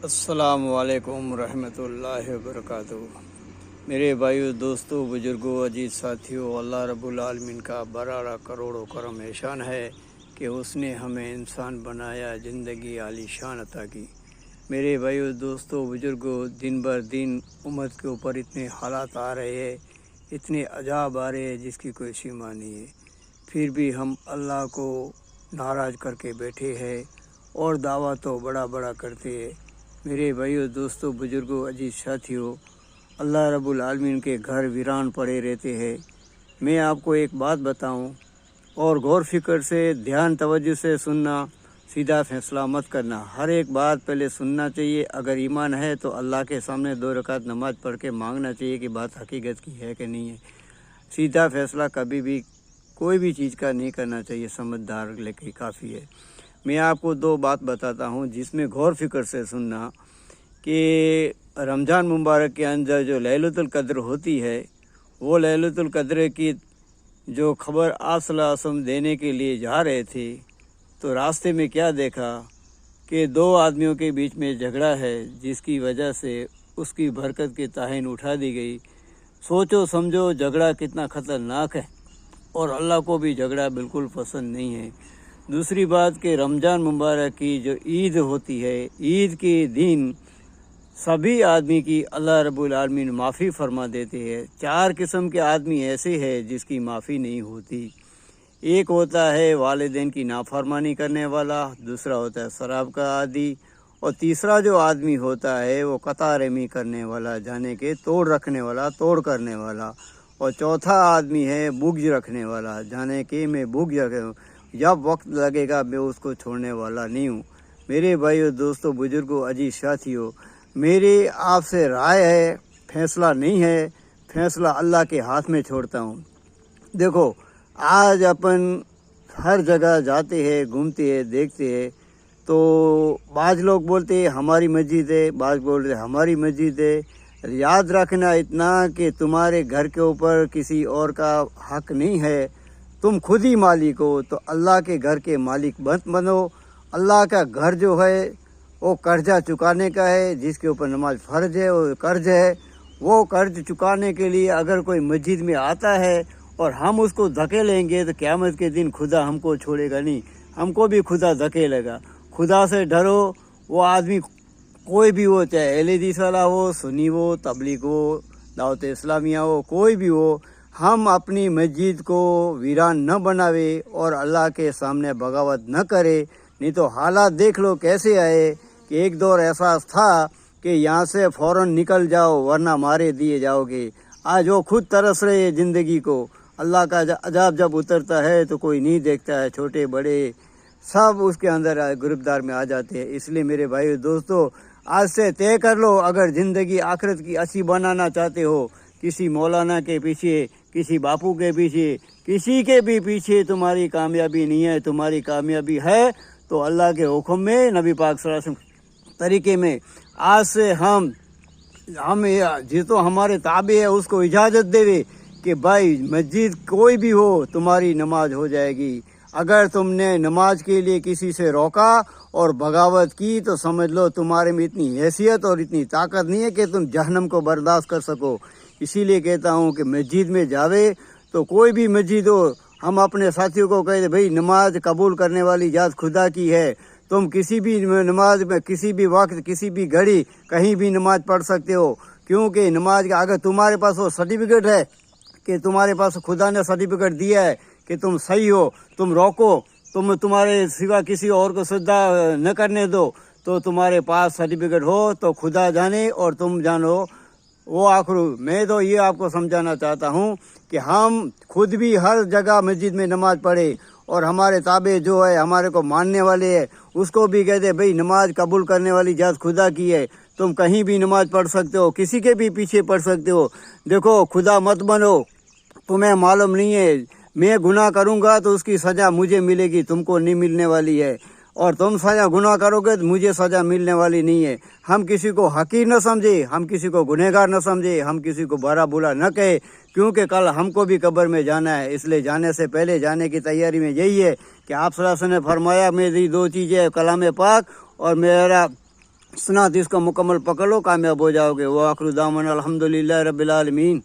السلام علیکم ورحمۃ اللہ وبرکاتہ۔ میرے بھائیو، دوستوں، بزرگوں، عزیز ساتھیوں، اللہ رب العالمین کا برارا کروڑوں کرم احسان ہے کہ اس نے ہمیں انسان بنایا، زندگی عالی شان عطا کی۔ میرے بھائیو، دوستوں، بزرگوں، دن بر دن امت کے اوپر اتنے حالات آ رہے ہیں، اتنے عذاب آ رہے ہیں جس کی کوئی سیما نہیں ہے، پھر بھی ہم اللہ کو ناراض کر کے بیٹھے ہیں اور دعویٰ تو بڑا بڑا کرتے ہیں۔ میرے بھائیو، دوستوں، بزرگوں، عزیز ساتھیوں، اللہ رب العالمین کے گھر ویران پڑے رہتے ہیں۔ میں آپ کو ایک بات بتاؤں اور غور فکر سے دھیان توجہ سے سننا، سیدھا فیصلہ مت کرنا۔ ہر ایک بات پہلے سننا چاہیے، اگر ایمان ہے تو اللہ کے سامنے 2 رکعت نماز پڑھ کے مانگنا چاہیے کہ بات حقیقت کی ہے کہ نہیں ہے۔ سیدھا فیصلہ کبھی بھی کوئی بھی چیز کا نہیں کرنا چاہیے، سمجھدار لے کے کافی ہے۔ میں آپ کو 2 بات بتاتا ہوں جس میں غور فکر سے سننا کہ رمضان مبارک کے اندر جو لیلۃ القدر ہوتی ہے، وہ لیلۃ القدر کی جو خبر آپ صلی اللہ علیہ وسلم دینے کے لیے جا رہے تھے تو راستے میں کیا دیکھا کہ 2 آدمیوں کے بیچ میں جھگڑا ہے، جس کی وجہ سے اس کی برکت کی تعین اٹھا دی گئی۔ سوچو سمجھو جھگڑا کتنا خطرناک ہے، اور اللہ کو بھی جھگڑا بالکل پسند نہیں ہے۔ دوسری بات کہ رمضان مبارک کی جو عید ہوتی ہے، عید کے دن سبھی آدمی کی اللہ رب العالمین معافی فرما دیتے ہیں۔ 4 قسم کے آدمی ایسے ہیں جس کی معافی نہیں ہوتی۔ ایک ہوتا ہے والدین کی نافرمانی کرنے والا، دوسرا ہوتا ہے شراب کا عادی، اور تیسرا جو آدمی ہوتا ہے وہ قطع رحمی کرنے والا، جانے کے توڑ رکھنے والا، توڑ کرنے والا، اور چوتھا آدمی ہے بغض رکھنے والا، جانے کہ میں بغض رکھنے، جب وقت لگے گا میں اس کو چھوڑنے والا نہیں ہوں۔ میرے بھائیو، دوستوں، بزرگوں، عزیز ساتھیوں، میری آپ سے رائے ہے، فیصلہ نہیں ہے، فیصلہ اللہ کے ہاتھ میں چھوڑتا ہوں۔ دیکھو، آج اپن ہر جگہ جاتے ہیں، گھومتے ہیں، دیکھتے ہیں، تو بعض لوگ بولتے ہیں ہماری مسجد ہے، بعض بولتے ہیں ہماری مسجد ہے۔ یاد رکھنا اتنا کہ تمہارے گھر کے اوپر کسی اور کا حق نہیں ہے، تم خود ہی مالک ہو، تو اللہ کے گھر کے مالک مت بنو۔ اللہ کا گھر جو ہے وہ قرضہ چکانے کا ہے، جس کے اوپر نماز فرض ہے، وہ قرض ہے۔ وہ قرض چکانے کے لیے اگر کوئی مسجد میں آتا ہے اور ہم اس کو دھکیلیں گے تو قیامت کے دن خدا ہم کو چھوڑے گا نہیں، ہم کو بھی خدا دھکیلے گا۔ خدا سے ڈرو، وہ آدمی کوئی بھی ہو، چاہے اہل حدیث والا ہو، سنی ہو، تبلیغ ہو، دعوت اسلامیہ ہو، کوئی بھی ہو، ہم اپنی مسجد کو ویران نہ بناوے اور اللہ کے سامنے بغاوت نہ کرے، نہیں تو حالات دیکھ لو کیسے آئے کہ ایک دور ایسا تھا کہ یہاں سے فوراً نکل جاؤ ورنہ مارے دیے جاؤ گے۔ آج وہ خود ترس رہے زندگی کو۔ اللہ کا عذاب جب اترتا ہے تو کوئی نہیں دیکھتا ہے، چھوٹے بڑے سب اس کے اندر گرفتار میں آ جاتے ہیں۔ اس لیے میرے بھائی دوستو، آج سے طے کر لو، اگر زندگی آخرت کی اچھی بنانا چاہتے ہو، کسی مولانا کے پیچھے، کسی باپو کے پیچھے، کسی کے بھی پیچھے تمہاری کامیابی نہیں ہے۔ تمہاری کامیابی ہے تو اللہ کے حکم میں، نبی پاک صلی اللہ علیہ وسلم طریقے میں۔ آج سے ہم جس تو ہمارے تابع ہے اس کو اجازت دے کہ بھائی مسجد کوئی بھی ہو تمہاری نماز ہو جائے گی۔ اگر تم نے نماز کے لیے کسی سے روکا اور بغاوت کی تو سمجھ لو تمہارے میں اتنی حیثیت اور اتنی طاقت نہیں ہے کہ تم جہنم کو برداشت کر سکو۔ اسی لیے کہتا ہوں کہ مسجد میں جاوے تو کوئی بھی مسجد ہو، ہم اپنے ساتھیوں کو کہتے بھائی نماز قبول کرنے والی ذات خدا کی ہے، تم کسی بھی نماز میں، کسی بھی وقت، کسی بھی گھڑی، کہیں بھی نماز پڑھ سکتے ہو، کیونکہ نماز کا اگر تمہارے پاس وہ سرٹیفکیٹ ہے کہ تمہارے پاس خدا نے سرٹیفکیٹ دیا ہے کہ تم صحیح ہو، تم روکو، تمہارے سوا کسی اور کو سجدہ نہ کرنے دو، تو تمہارے پاس سرٹیفکیٹ ہو تو خدا جانے اور تم جانو وہ آخرو۔ میں تو یہ آپ کو سمجھانا چاہتا ہوں کہ ہم خود بھی ہر جگہ مسجد میں نماز پڑھے، اور ہمارے تابع جو ہے، ہمارے کو ماننے والے ہیں، اس کو بھی کہتے بھئی نماز قبول کرنے والی ذات خدا کی ہے، تم کہیں بھی نماز پڑھ سکتے ہو، کسی کے بھی پیچھے پڑھ سکتے ہو۔ دیکھو، خدا مت بنو، تمہیں معلوم نہیں ہے میں گناہ کروں گا تو اس کی سزا مجھے ملے گی، تم کو نہیں ملنے والی ہے، اور تم گناہ کرو گے تو مجھے سزا ملنے والی نہیں ہے۔ ہم کسی کو حقیر نہ سمجھے، ہم کسی کو گنہگار نہ سمجھے، ہم کسی کو برا بلا نہ کہے، کیونکہ کل ہم کو بھی قبر میں جانا ہے۔ اس لیے جانے سے پہلے، جانے کی تیاری میں یہی ہے کہ آپ صلی اللہ علیہ وسلم نے فرمایا میری 2 چیزیں، کلام پاک اور میرا سنات اس کا مکمل پکڑ لو، کامیاب ہو جاؤ گے۔ وآخر دعوانا الحمدللہ رب العالمین۔